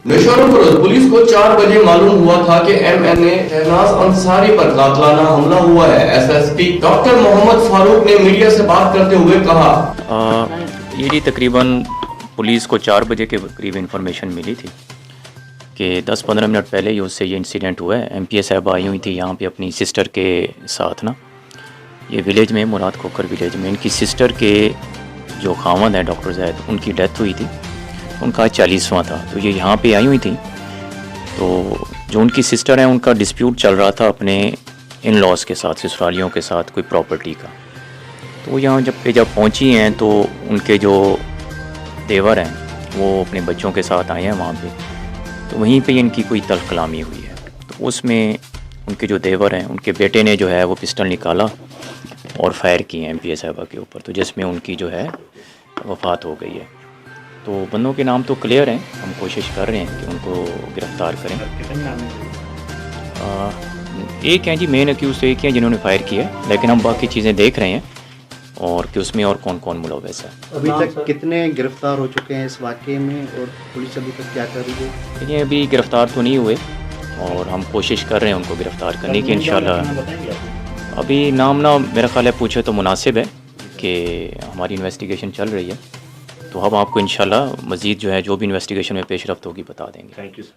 निशानों पर पुलिस को 4 बजे मालूम हुआ था कि एमएनए शहनाज अंसारी पर कातिलाना हमला हुआ है। एसएसपी डॉक्टर मोहम्मद फारूक ने मीडिया से बात करते हुए कहा, ये जी तकरीबन पुलिस को 4 बजे के करीब इंफॉर्मेशन मिली थी कि 10-15 मिनट पहले ही उससे ये इंसिडेंट हुआ है। एमपीए साहब आई हुई थी यहाँ पे अपनी सिस्टर के साथ ना, ये विलेज में मुराद खोखर विलेज में इनकी सिस्टर के जो खावंद हैं डॉक्टर ज़ैद, उनकी डेथ हुई थी। उनका 40वां था, तो ये यहाँ पे आई हुई थी। तो जो उनकी सिस्टर हैं उनका डिस्प्यूट चल रहा था अपने इन लॉज के साथ, ससुरालियों के साथ कोई प्रॉपर्टी का। तो वो यहाँ जब पहुँची हैं तो उनके जो देवर हैं वो अपने बच्चों के साथ आए हैं वहाँ पे, तो वहीं पे इनकी कोई तल्ख कलामी हुई है। तो उसमें उनके जो देवर हैं उनके बेटे ने जो है वो पिस्टल निकाला और फायर किए एमपीए साहबा के ऊपर, तो जिसमें उनकी जो है वफ़ात हो गई है। तो बंदों के नाम तो क्लियर हैं, हम कोशिश कर रहे हैं कि उनको गिरफ़्तार करें। एक हैं जी मेन अक्यूज़, एक हैं जिन्होंने फायर किया, लेकिन हम बाकी चीज़ें देख रहे हैं और कि उसमें और कौन कौन मुलव्वस है। अभी तक कितने गिरफ्तार हो चुके हैं इस वाक़े में और पुलिस अभी तक क्या कर रही है? ये अभी गिरफ़्तार तो नहीं हुए और हम कोशिश कर रहे हैं उनको गिरफ़्तार करने की इंशाल्लाह। अभी नाम ना मेरा ख्याल है पूछे तो मुनासिब है कि हमारी इन्वेस्टिगेशन चल रही है, तो हम आपको इंशाल्लाह मज़ीद जो है जो भी इन्वेस्टिगेशन में पेशरफ्त होगी बता देंगे। Thank you sir.